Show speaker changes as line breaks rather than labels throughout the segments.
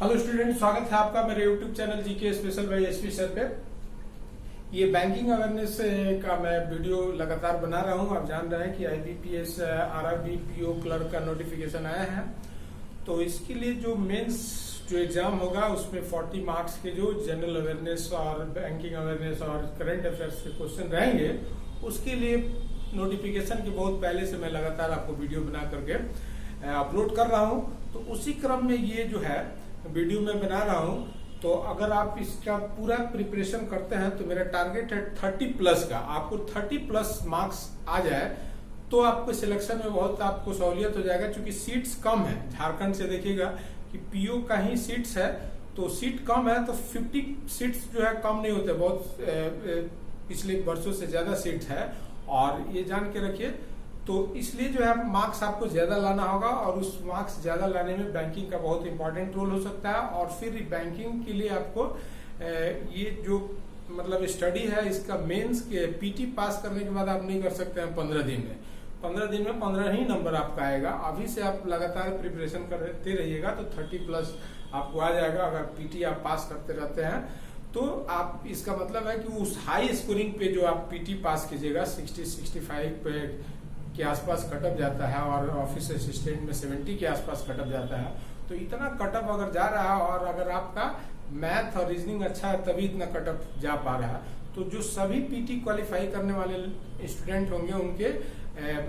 Hello student, स्वागत है आपका मेरे YouTube channel GK special bye SP sir पे। ये बैंकिंग अवेयरनेस का मैं वीडियो लगातार बना रहा हूँ। आप जान रहे हैं कि आईबीपीएस आरआरबी पीओ क्लर्क का नोटिफिकेशन आया है, तो इसके लिए जो मेंस जो एग्जाम होगा उसमें 40 मार्क्स के जो जनरल अवेयरनेस और बैंकिंग अवेयरनेस और करंट अफेयर्स के क्वेश्चन रहेंगे, उसके लिए नोटिफिकेशन के बहुत पहले से मैं लगातार आपको वीडियो बना करके अपलोड कर रहा हूँ। तो उसी क्रम में ये जो है वीडियो में बना रहा हूँ। तो अगर आप इसका पूरा प्रिपरेशन करते हैं तो मेरा टारगेट है 30 प्लस का। आपको 30 प्लस मार्क्स आ जाए तो आपको सिलेक्शन में बहुत आपको सहूलियत हो जाएगा, क्योंकि सीट्स कम है। झारखंड से देखिएगा कि पीओ का ही सीट्स है, तो सीट कम है, तो 50 सीट्स जो है कम नहीं होते, बहुत पिछले वर्षों से ज्यादा सीट्स है। और ये जान के रखिए, तो इसलिए जो है मार्क्स आपको ज्यादा लाना होगा, और उस मार्क्स ज्यादा लाने में बैंकिंग का बहुत इंपॉर्टेंट रोल हो सकता है। और फिर बैंकिंग के लिए आपको ये जो मतलब स्टडी है, इसका मेंस के पीटी पास करने के बाद आप नहीं कर सकते हैं 15 दिन में। 15 दिन में 15 ही नंबर आपका आएगा। अभी से आप लगातार प्रिपरेशन करते रहिएगा तो 30 प्लस आपको आ जाएगा। अगर पीटी आप पास करते रहते हैं तो आप, इसका मतलब है कि उस हाई स्कोरिंग पे जो आप पीटी पास कीजिएगा 60-65 पे के आसपास कटअप जाता है, और ऑफिस असिस्टेंट में 70 के आसपास कटअप जाता है। तो इतना कटअप अगर जा रहा है, और अगर आपका मैथ और रीजनिंग अच्छा है तभी इतना कटअप जा पा रहा है, तो जो सभी पीटी क्वालिफाई करने वाले स्टूडेंट होंगे उनके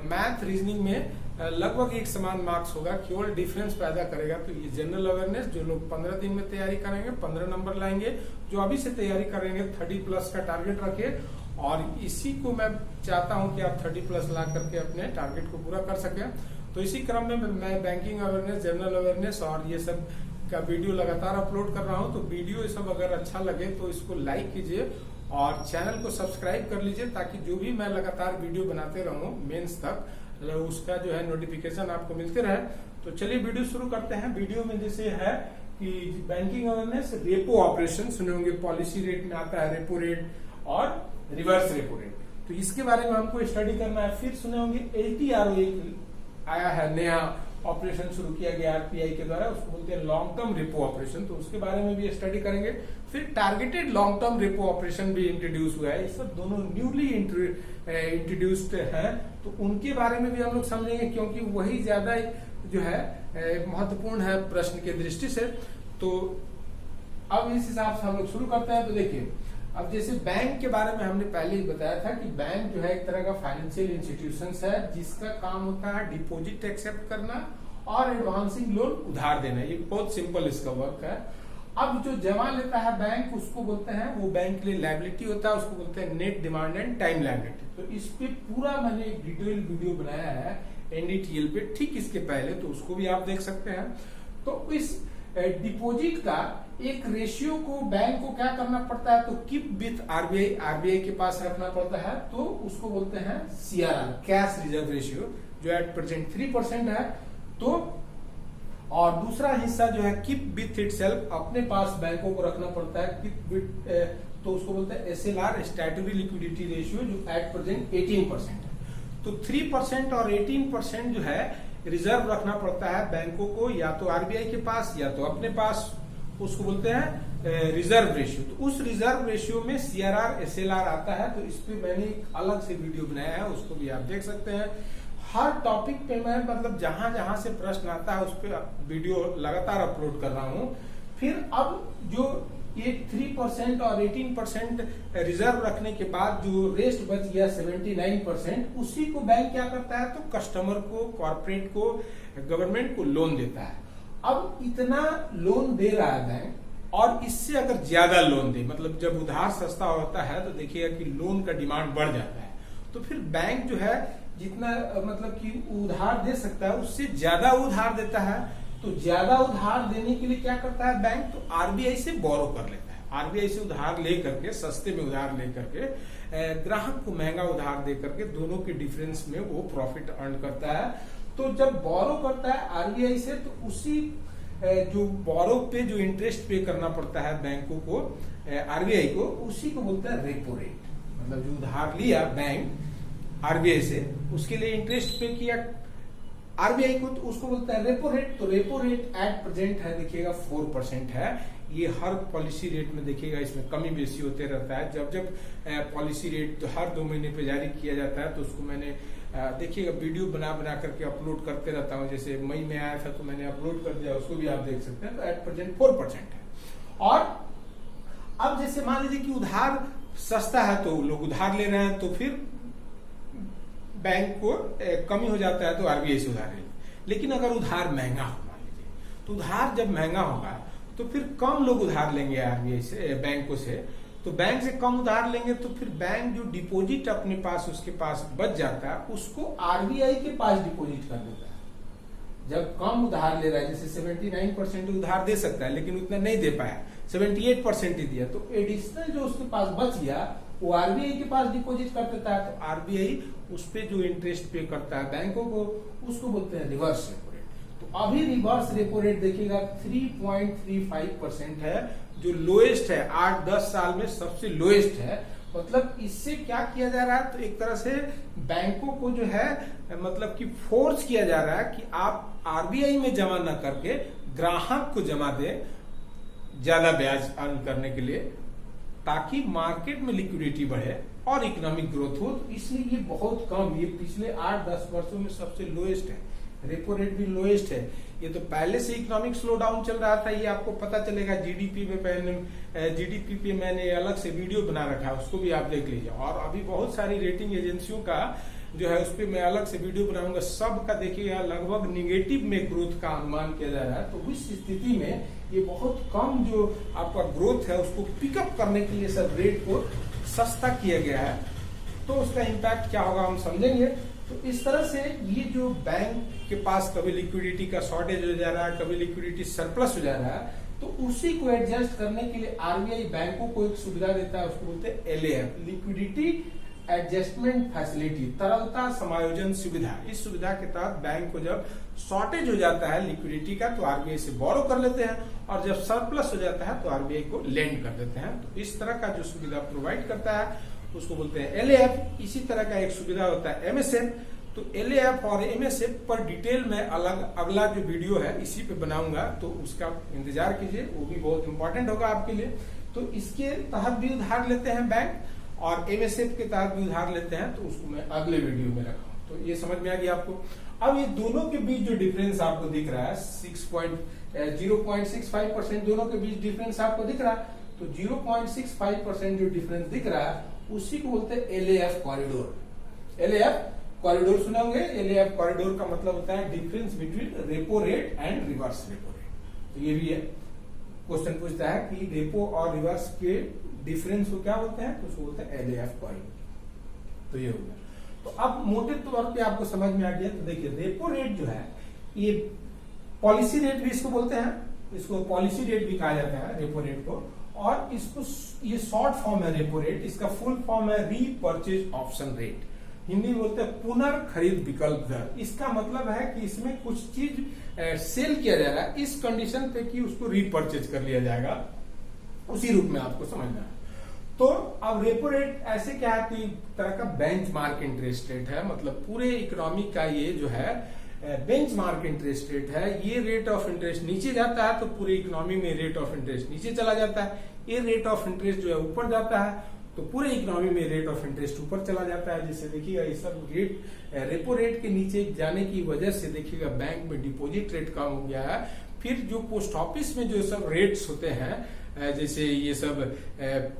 मैथ रीजनिंग में लगभग एक समान मार्क्स होगा, केवल डिफरेंस पैदा करेगा। तो ये जनरल अवेयरनेस जो लोग 15 दिन में तैयारी करेंगे 15 नंबर लाएंगे, जो अभी से तैयारी करेंगे 30 प्लस का टारगेट रखे। और इसी को मैं चाहता हूं कि आप 30 प्लस ला करके अपने टारगेट को पूरा कर सकें। तो इसी क्रम में मैं बैंकिंग अवेयरनेस, जनरल अवेयरनेस और ये सब का वीडियो लगातार अपलोड कर रहा हूं। तो वीडियो ये सब अगर अच्छा लगे तो इसको लाइक कीजिए और चैनल को सब्सक्राइब कर लीजिए, ताकि जो भी मैं लगातार वीडियो बनाते रहूं मेंस तक, उसका जो है नोटिफिकेशन आपको मिलते रहे। तो चलिए वीडियो शुरू करते हैं। वीडियो में जैसे है कि बैंकिंग अवेयरनेस, रेपो ऑपरेशन सुने होंगे, पॉलिसी रेट में आता है रेपो रेट और रिवर्स रेपो रेट, तो इसके बारे में हमको स्टडी करना है। फिर सुने होंगे एलटीआरओ, एक आया है नया ऑपरेशन शुरू किया गया आरबीआई के द्वारा, उसको बोलते हैं लॉन्ग टर्म रेपो ऑपरेशन, तो उसके बारे में भी स्टडी करेंगे। फिर targeted long term repo operation भी इंट्रोड्यूस हुआ है, ये सब दोनों न्यूली इंट्रोड्यूस्ड है, तो उनके बारे में भी हम लोग समझेंगे, क्योंकि वही ज्यादा जो है महत्वपूर्ण है प्रश्न के दृष्टि से। तो अब इस हिसाब से हम लोग शुरू करते हैं। तो देखिए, अब जैसे बैंक के बारे में हमने पहले ही बताया था कि बैंक जो है एक तरह का फाइनेंशियल इंस्टीट्यूशंस है, जिसका काम होता है डिपॉजिट एक्सेप्ट करना और एडवांसिंग लोन उधार देना। ये बहुत सिंपल इसका वर्क है। अब जो जमा लेता है बैंक, उसको बोलते हैं, वो बैंक के लिए लायबिलिटी होता है, उसको बोलते हैं net demand and time liability. तो इस पे पूरा मैंने एक डिटेल वीडियो बनाया है एनडीटीएल पे, ठीक इसके पहले, तो उसको भी आप देख सकते हैं। तो इस डिपॉजिट का एक रेशियो को बैंक को क्या करना पड़ता है, तो कीप विथ आरबीआई, आरबीआई के पास रखना पड़ता है, तो उसको बोलते हैं सीआरआर, कैश रिजर्व रेशियो, जो एट प्रेजेंट 3% है। तो और दूसरा हिस्सा जो है कीप विथ इटसेल्फ, अपने पास बैंकों को रखना पड़ता है, कीप विथ, तो उसको बोलते हैं एसएलआर, स्टैट्यूटरी लिक्विडिटी रेशियो, जो एट प्रेजेंट 18% है। तो 3% और 18% जो है रिजर्व रखना पड़ता है बैंकों को, या तो आरबीआई के पास या तो अपने पास, उसको बोलते हैं रिजर्व रेशियो। तो उस रिजर्व रेशियो में सीआरआर, एसएलआर आता है। तो इस पे मैंने एक अलग से वीडियो बनाया है, उसको भी आप देख सकते हैं। हर टॉपिक पे मैं मतलब जहां जहां से प्रश्न आता है उस पर वीडियो लगातार अपलोड कर रहा हूं। फिर अब जो ये 3% और 18% रिजर्व रखने के बाद जो रेस्ट बच गया 79%, उसी को बैंक क्या करता है, तो कस्टमर को, कॉर्पोरेट को, गवर्नमेंट को लोन देता है। अब इतना लोन दे रहा है बैंक, और इससे अगर ज्यादा लोन दे, मतलब जब उधार सस्ता होता है तो देखिएगा कि लोन का डिमांड बढ़ जाता है। तो फिर बैंक जो है जितना मतलब कि उधार दे सकता है उससे ज्यादा उधार देता है। तो ज्यादा उधार देने के लिए क्या करता है बैंक, तो आरबीआई से बोरो कर लेता है। आरबीआई से उधार ले करके, सस्ते में उधार ले करके ग्राहक को महंगा उधार दे करके, दोनों के डिफरेंस में वो प्रॉफिट अर्न करता है। तो जब बोरो करता है आरबीआई से, तो उसी जो बोरो पे जो इंटरेस्ट पे करना पड़ता है बैंकों को, आरबीआई को, उसी को बोलते हैं रेपो रेट। मतलब जो उधार लिया बैंक आरबीआई से, उसके लिए इंटरेस्ट पे किया आरबीआई को तो उसको बोलता है रेपो रेट। तो रेपो रेट एट प्रेजेंट है देखिएगा 4% है। ये हर पॉलिसी रेट में देखिएगा इसमें कमी बेसी होते रहता है। जब जब पॉलिसी रेट हर 2 महीने पे जारी किया जाता है तो उसको मैंने देखिएगा वीडियो बना बना करके अपलोड करते रहता हूँ। जैसे मई में आया था तो मैंने अपलोड कर दिया, उसको भी आप देख सकते हैं। तो एट प्रेजेंट 4% है। और अब जैसे मान लीजिए कि उधार सस्ता है तो लोग उधार ले रहे हैं, तो फिर बैंक को कमी हो जाता है तो आरबीआई से उधार ले। लेकिन अगर उधार महंगा हो, मान लीजिए, तो उधार जब महंगा होगा तो फिर कम लोग उधार लेंगे आरबीआई से, बैंकों से। तो बैंक से कम उधार लेंगे तो फिर बैंक जो डिपॉजिट अपने पास उसके पास बच जाता है उसको आरबीआई के पास डिपॉजिट कर देता है। जब कम उधार ले रहा है, जैसे 79% उधार दे सकता है लेकिन उतना नहीं दे पाया, 78% ही दिया, तो एडिशनल जो उसके पास बच गया वो आरबीआई के पास डिपॉजिट कर देता है। तो आरबीआई उस पे जो इंटरेस्ट पे करता है बैंकों को, उसको बोलते हैं रिवर्स रेपो रेट। तो अभी रिवर्स रेपो रेट देखिएगा 3.35% है, जो लोएस्ट है 8-10 साल में सबसे लोएस्ट है। मतलब इससे क्या किया जा रहा है, तो एक तरह से बैंकों को जो है मतलब कि फोर्स किया जा रहा है कि आप आरबीआई में जमा न करके ग्राहक को जमा दें ज्यादा ब्याज अर्न करने के लिए, ताकि मार्केट में लिक्विडिटी बढ़े और इकोनॉमिक ग्रोथ हो। तो इसलिए ये बहुत कम, ये पिछले 8-10 वर्षों में सबसे लोएस्ट है। रेपो रेट भी लोएस्ट है। ये तो पहले से इकोनॉमिक स्लो डाउन चल रहा था, ये आपको पता चलेगा। जीडीपी पे मैंने अलग से वीडियो बना रखा है, उसको भी आप देख लीजिए। और अभी बहुत सारी रेटिंग एजेंसियों का जो है उस पर मैं अलग से वीडियो बनाऊंगा, सबका देखिएगा लगभग निगेटिव में ग्रोथ का अनुमान किया जा रहा है। तो इस स्थिति में ये बहुत कम जो आपका ग्रोथ है उसको पिकअप करने के लिए सब रेट को सस्ता किया गया है। तो उसका इम्पैक्ट क्या होगा हम समझेंगे। तो इस तरह से ये जो बैंक के पास कभी लिक्विडिटी का शॉर्टेज हो जा रहा है, कभी लिक्विडिटी सरप्लस हो जा रहा है, तो उसी को एडजस्ट करने के लिए आरबीआई बैंकों को एक सुविधा देता है, उसको बोलते हैं एलएएफ, लिक्विडिटी एडजस्टमेंट फैसिलिटी, तरलता समायोजन सुविधा। इस सुविधा के तहत बैंक को जब शॉर्टेज हो जाता है लिक्विडिटी का तो आरबीआई से बोरो कर लेते हैं, और जब सरप्लस हो जाता है तो आरबीआई को लेंड कर देते हैं। तो इस तरह का जो सुविधा प्रोवाइड करता है उसको बोलते हैं एलएएफ। इसी तरह का एक सुविधा होता है एमएसएफ। तो एलएएफ और एमएसएफ पर डिटेल में अलग अगला जो वीडियो है इसी पे बनाऊंगा, तो उसका इंतजार कीजिए, वो भी बहुत इंपॉर्टेंट होगा आपके लिए। तो इसके तहत भी उधार लेते हैं बैंक, और एमएसएफ के तहत भी उधार लेते हैं, तो उसको मैं अगले वीडियो में रखा। तो ये समझ में आ गया आपको। अब ये दोनों के बीच जो डिफरेंस आपको दिख रहा है 0.65% दोनों के बीच डिफरेंस आपको दिख रहा है। तो 0.65% जो डिफरेंस दिख रहा है उसी को बोलते हैं एलएएफ कॉरिडोर। एलएएफ कॉरिडोर सुने होंगे। एलएएफ कॉरिडोर का मतलब होता है difference between repo rate and reverse repo rate. तो ये भी है, क्वेश्चन पूछता है कि रेपो और रिवर्स के डिफरेंस को क्या बोलते हैं, तो उसको बोलते हैं एलएएफ कॉरिडोर। तो ये हो गया। तो अब मोटे तौर पे आपको समझ में आ गया। तो देखिए रेपो रेट जो है ये पॉलिसी रेट भी इसको बोलते हैं, इसको पॉलिसी रेट भी कहा जाता है रेपो रेट को। और इसको ये शॉर्ट फॉर्म है रेपो रेट, इसका फुल फॉर्म है रीपर्चेज ऑप्शन रेट। हिंदी में बोलते हैं पुनर्खरीद विकल्प दर। इसका मतलब है कि इसमें कुछ चीज सेल किया जा रहा है इस कंडीशन पे कि उसको रीपर्चेज कर लिया जाएगा, उसी रूप में आपको समझना है। तो अब रेपो रेट ऐसे क्या है कि तरह का बेंचमार्क इंटरेस्ट रेट है, मतलब पूरे इकोनॉमी का ये जो है बेंचमार्क इंटरेस्ट रेट है। ये रेट ऑफ इंटरेस्ट नीचे जाता है तो पूरी इकोनॉमी में रेट ऑफ इंटरेस्ट नीचे चला जाता है। ये रेट ऑफ इंटरेस्ट जो है ऊपर जाता है तो पूरे इकोनॉमी में रेट ऑफ इंटरेस्ट ऊपर चला जाता है। जैसे देखिएगा ये सब रेट रेपो रेट के नीचे जाने की वजह से देखिएगा बैंक में डिपॉजिट रेट कम हो गया है। फिर जो पोस्ट ऑफिस में जो सब रेट्स होते हैं, जैसे ये सब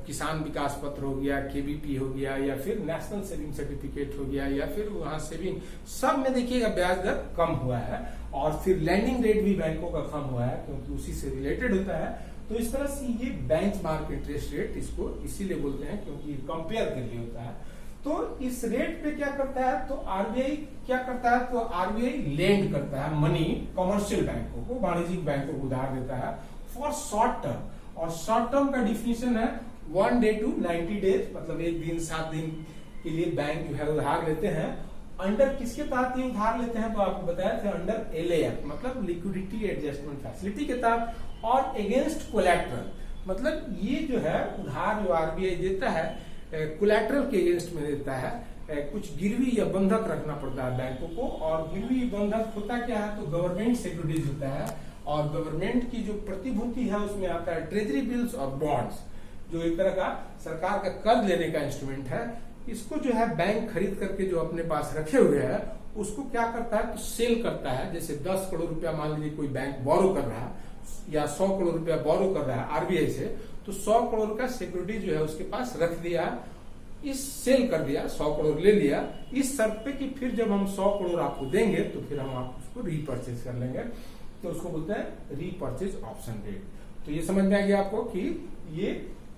किसान विकास पत्र हो गया, केबीपी हो गया, या फिर नेशनल सेविंग सर्टिफिकेट हो गया, या फिर वहां सेविंग, सब में देखिएगा ब्याज दर कम हुआ है। और फिर लैंडिंग रेट भी बैंकों का कम हुआ है क्योंकि उसी से रिलेटेड होता है। तो इस तरह से ये बेंचमार्क इंटरेस्ट रेट इसको इसीलिए बोलते हैं क्योंकि कंपेयर के लिए होता है। तो इस रेट पे क्या करता है, तो आरबीआई क्या करता है, तो आरबीआई लेंड करता है मनी कमर्शियल बैंकों को, वाणिज्यिक बैंकों को उधार देता है फॉर शॉर्ट टर्म। और शॉर्ट टर्म का डिफिनेशन है 1 डे to 90 डेज, मतलब 1 दिन 7 दिन के लिए बैंक जो है उधार लेते हैं। अंडर किसके तहत ये उधार लेते हैं, तो आपको बताया था अंडर एलएएफ, मतलब लिक्विडिटी एडजस्टमेंट फैसिलिटी के तहत, और अगेंस्ट कोलैटरल, मतलब ये जो है उधार जो आरबीआई देता है कोलैटरल के अगेंस्ट में देता है, कुछ गिरवी या बंधक रखना पड़ता है बैंकों को। और गिरवी बंधक होता क्या है, तो गवर्नमेंट सिक्योरिटीज होता है, और गवर्नमेंट की जो प्रतिभूति है उसमें आता है ट्रेजरी बिल्स और बॉन्ड्स, जो एक तरह का सरकार का कर्ज लेने का इंस्ट्रूमेंट है। इसको जो है बैंक खरीद करके जो अपने पास रखे हुए हैं उसको क्या करता है, तो सेल करता है। जैसे 10 करोड़ रुपया मान लीजिए कोई बैंक बोरो कर रहा है या 100 करोड़ रुपया बोरो कर रहा है आरबीआई से, तो 100 करोड़ का सिक्योरिटी जो है उसके पास रख दिया, इस सेल कर दिया, 100 करोड़ ले लिया, इस शर्त पे कि फिर जब हम 100 करोड़ आपको देंगे तो फिर हम आप उसको रीपर्चेज कर लेंगे, तो उसको बोलते हैं रीपर्चेज ऑप्शन रेट। तो ये समझ में आ गया आपको कि ये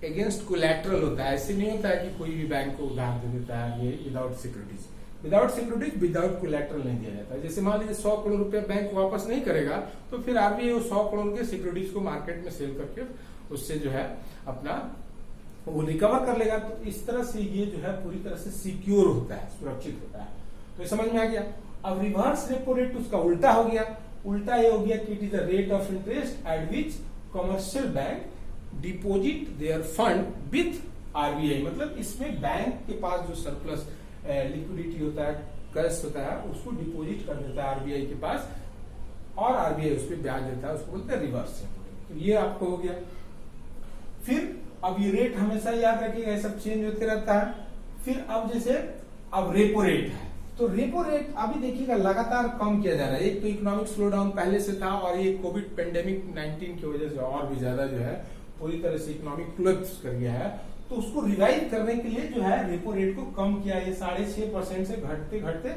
अगेंस्ट कोलैटरल होता है। ऐसे नहीं होता है कि कोई भी बैंक को उधार दे देता है ये विदाउट सिक्योरिटीज, विदाउट कोलैटरल नहीं दिया जाता। जैसे मान लीजिए 100 करोड़ रुपया बैंक वापस नहीं करेगा तो फिर आरबीआई वो 100 करोड़ के सिक्योरिटीज को मार्केट में सेल करके उससे जो है अपना वो रिकवर कर लेगा। तो इस तरह से ये जो है पूरी तरह से सिक्योर होता है, सुरक्षित होता है। तो ये समझ में आ गया। अब रिवर्स रेपो रेट उसका उल्टा हो गया। उल्टा ये हो गया कि it is the rate of interest at which commercial bank deposit their fund with RBI. मतलब इसमें बैंक के पास जो सरप्लस लिक्विडिटी होता है, कैश होता है, उसको डिपॉजिट कर देता है आरबीआई के पास, और आरबीआई उस पर ब्याज देता है, उसको बोलते हैं रिवर्स रेपो रेट। तो ये आपको हो गया। फिर अब ये रेट हमेशा याद रखिएगा, ये सब चेंज होते रहता है। फिर अब जैसे अब रेपो रेट है, तो रेपो रेट अभी देखिएगा लगातार कम किया जा रहा है। एक तो इकोनॉमिक स्लो डाउन पहले से था, और ये कोविड पेंडेमिक 19 की वजह से और भी ज्यादा जो है पूरी तरह से इकोनॉमिक कोलैप्स कर गया है। तो उसको रिवाइव करने के लिए जो है रेपो रेट को कम किया। ये 6.5% से घटते घटते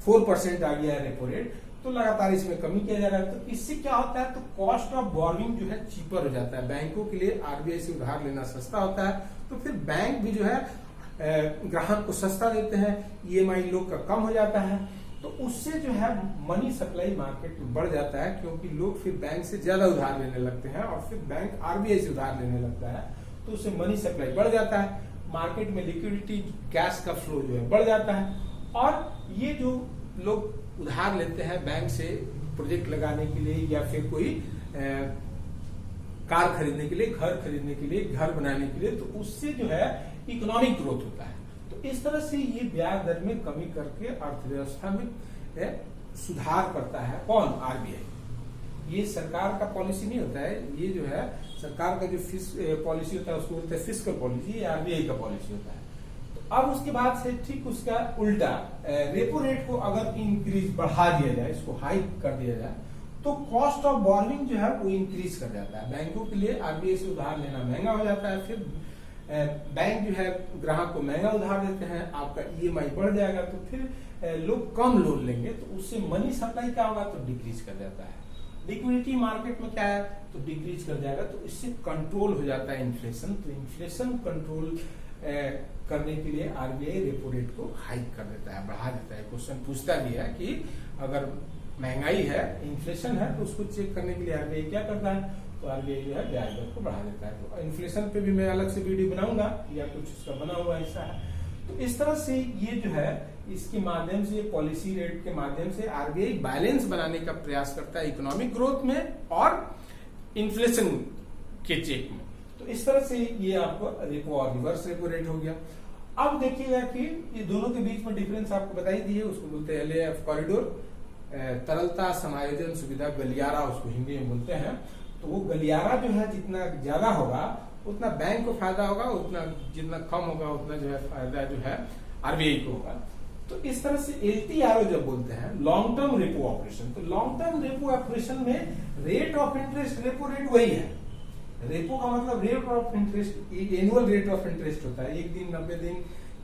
4% आ गया है रेपो रेट। तो लगातार इसमें कमी किया जा रहा है। तो इससे क्या होता है, तो कॉस्ट ऑफ बोरोइंग जो है चीपर हो जाता है। बैंकों के लिए आरबीआई से उधार लेना सस्ता होता है, तो फिर बैंक भी जो है ग्राहक को सस्ता देते हैं, ईएमआई लोग का कम हो जाता है। तो उससे जो है मनी सप्लाई मार्केट में बढ़ जाता है, क्योंकि लोग फिर बैंक से ज्यादा उधार लेने लगते हैं, और फिर बैंक आरबीआई से उधार लेने लगता है, तो उससे मनी सप्लाई बढ़ जाता है, मार्केट में लिक्विडिटी कैश का फ्लो जो है बढ़ जाता है। और ये जो लोग उधार लेते हैं बैंक से प्रोजेक्ट लगाने के लिए, या फिर कोई कार खरीदने के लिए, घर खरीदने के लिए, घर बनाने के लिए, तो उससे जो है इकोनॉमिक ग्रोथ होता है। तो इस तरह से ये ब्याज दर में कमी करके अर्थव्यवस्था में सुधार करता है कौन, आरबीआई। ये सरकार का पॉलिसी नहीं होता है, ये जो है सरकार का जो पॉलिसी होता है उसको बोलते हैं फिस्कल पॉलिसी, ये आरबीआई का पॉलिसी होता है। तो अब उसके बाद से ठीक उसका उल्टा, रेपो रेट को अगर इंक्रीज बढ़ा दिया जाए, इसको हाइक कर दिया जाए, तो कॉस्ट ऑफ बोरोइंग जो है वो इंक्रीज कर जाता है। बैंकों के लिए आरबीआई से उधार लेना महंगा हो जाता है, फिर बैंक जो है ग्राहक को महंगा उधार देते हैं, आपका ईएमआई बढ़ जाएगा, तो फिर लोग कम लोन लेंगे, तो उससे मनी सप्लाई क्या होगा, तो डिक्रीज कर जाता है। लिक्विडिटी मार्केट में क्या है, तो डिक्रीज कर जाएगा, तो इससे कंट्रोल हो जाता है इन्फ्लेशन। तो इन्फ्लेशन कंट्रोल करने के लिए आरबीआई रेपो रेट को हाइक कर देता है, बढ़ा देता है। क्वेश्चन पूछता भी है कि अगर महंगाई है, इन्फ्लेशन है, तो उसको चेक करने के लिए आरबीआई क्या करता है, तो आरबीआई जो है ब्याज दर को बढ़ा देता है। तो इन्फ्लेशन पे भी मैं अलग से वीडियो बनाऊंगा, या कुछ उसका बना हुआ हिस्सा है। तो इस तरह से ये जो है इसके माध्यम से, पॉलिसी रेट के माध्यम से आरबीआई बैलेंस बनाने का प्रयास करता है इकोनॉमिक ग्रोथ में और इन्फ्लेशन के चेक में। तो इस तरह से ये आपको रेपो और रिवर्स रेपो रेट हो गया। अब देखिएगा कि ये दोनों के बीच में डिफरेंस आपको बताई दी है, उसको बोलते हैं एलएएफ कॉरिडोर, तरलता समायोजन सुविधा, गलियारा उसको हिंदी में बोलते हैं। तो वो गलियारा जो है जितना ज्यादा होगा उतना बैंक को फायदा होगा, उतना जितना कम होगा उतना जो है फायदा जो है आरबीआई को होगा। तो इस तरह से एलटीआरओ जब बोलते हैं, लॉन्ग टर्म रेपो ऑपरेशन, तो लॉन्ग टर्म रेपो ऑपरेशन में rate of interest repo rate वही है। रेपो का मतलब rate of interest, annual rate of interest होता है, एक दिन 90 दिन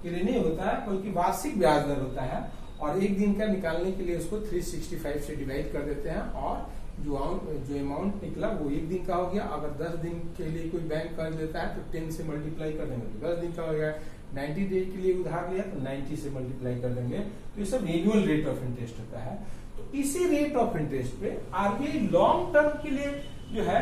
के लिए नहीं होता है, बल्कि वार्षिक ब्याज दर होता है। और एक दिन का निकालने के लिए उसको 365 से डिवाइड कर देते हैं, और जो अमाउंट निकला वो एक दिन का हो गया। अगर 10 दिन के लिए कोई बैंक कर्ज लेता है तो 10 से मल्टीप्लाई कर देंगे तो 10 दिन का हो गया। 90 डे के लिए उधार लिया तो 90 से मल्टीप्लाई कर देंगे। तो ये सब एनुअल रेट ऑफ इंटरेस्ट होता है। तो इसी रेट ऑफ इंटरेस्ट पे आरबीआई लॉन्ग टर्म के लिए जो है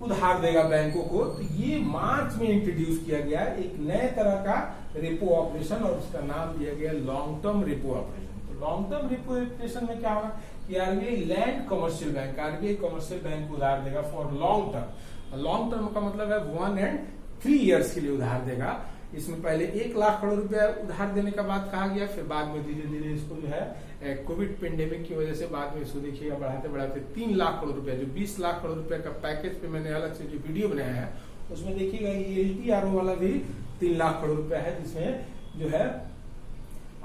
उधार देगा बैंकों को। तो ये मार्च में इंट्रोड्यूस किया गया एक नए तरह का रेपो ऑपरेशन, और उसका नाम दिया गया लॉन्ग टर्म रेपो ऑपरेशन। तो लॉन्ग टर्म रेपो ऑपरेशन में क्या होगा कि RBI land commercial bank, RBI commercial bank को उधार देगा for long term. Long term का मतलब है 1 and 3 years के लिए उधार देगा। इसमें पहले 1 लाख करोड़ रुपया उधार देने का बात कहा गया, फिर बाद में धीरे धीरे इसको जो है कोविड पेंडेमिक की वजह से बाद में इसको देखिएगा बढ़ाते बढ़ाते 3 लाख करोड़ रुपया, जो 20 लाख करोड़ रुपया का पैकेज पे मैंने अलग से जो वीडियो बनाया है उसमें देखिएगा ये LTRO वाला भी 3 लाख करोड़ रुपया है, जिसमें जो है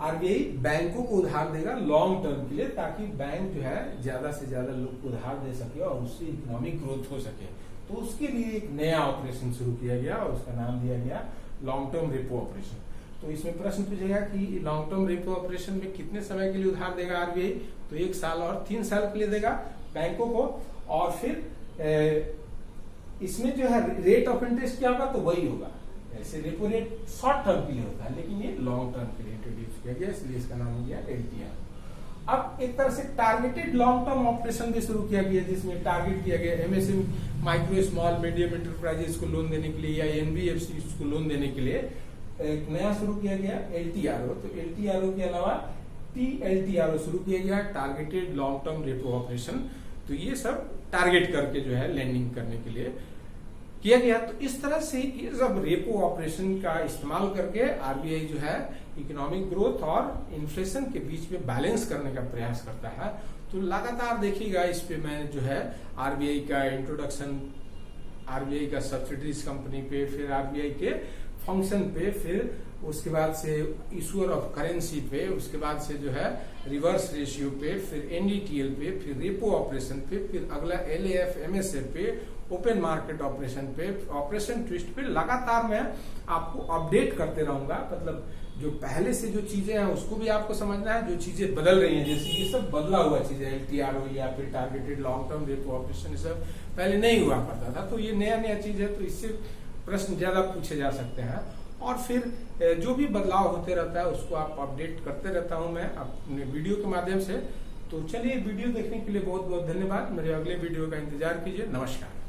आरबीआई बैंकों को उधार देगा लॉन्ग टर्म के लिए, ताकि बैंक जो है ज्यादा से ज्यादा लोग को उधार दे सके और उससे इकोनॉमिक ग्रोथ हो सके। तो उसके लिए एक नया ऑपरेशन शुरू किया गया और उसका नाम दिया गया लॉन्ग टर्म रेपो ऑपरेशन। तो इसमें प्रश्न पूछेगा कि लॉन्ग टर्म रेपो ऑपरेशन में कितने समय के लिए उधार देगा आरबीआई, तो 1 साल और 3 साल के लिए देगा बैंकों को। और फिर इसमें जो है रेट ऑफ इंटरेस्ट क्या होगा, तो वही होगा, ऐसे रेपो रेट शॉर्ट टर्म के लिए होता है, लेकिन ये लॉन्ग टर्म के लिए इंट्रोड्यूस किया गया, इसलिए इसका नाम हो गया LTRO। अब एक तरह से टारगेटेड लॉन्ग टर्म ऑपरेशन भी शुरू किया गया, जिसमें टारगेट किया गया MSME micro small medium enterprises को लोन देने के लिए या NBFC को लोन देने के लिए एक नया शुरू किया गया LTRO। तो LTRO के अलावा TLTRO शुरू किया गया, targeted long term repo operation. तो ये सब टारगेट करके जो है लैंडिंग करने के लिए किया गया। तो इस तरह से ये सब रेपो ऑपरेशन का इस्तेमाल करके आरबीआई जो है इकोनॉमिक ग्रोथ और इन्फ्लेशन के बीच में बैलेंस करने का प्रयास करता है। तो लगातार देखिएगा इस पे मैं जो है आरबीआई का इंट्रोडक्शन, आरबीआई का सब्सिडीज कंपनी पे, फिर आरबीआई के फंक्शन पे, फिर उसके बाद से इशूअर ऑफ करेंसी पे, उसके बाद से जो है रिवर्स रेशियो पे, फिर NDTL पे, फिर रेपो ऑपरेशन पे, फिर अगला LAF MSA पे, ओपन मार्केट ऑपरेशन पे, ऑपरेशन ट्विस्ट पे लगातार मैं आपको अपडेट करते रहूंगा। मतलब जो पहले से जो चीजें हैं उसको भी आपको समझना है, जो चीजें बदल रही हैं, जैसे ये सब बदला हुआ चीजें LTRO या फिर targeted long term repo operation, ये सब पहले नहीं हुआ करता था। तो ये नया नया चीज है, तो इससे प्रश्न ज्यादा पूछे जा सकते हैं। और फिर जो भी बदलाव होते रहता है उसको आप अपडेट करते रहता हूं मैं अपने वीडियो के माध्यम से। तो चलिए, वीडियो देखने के लिए बहुत बहुत धन्यवाद। मेरे अगले वीडियो का इंतजार कीजिए। नमस्कार।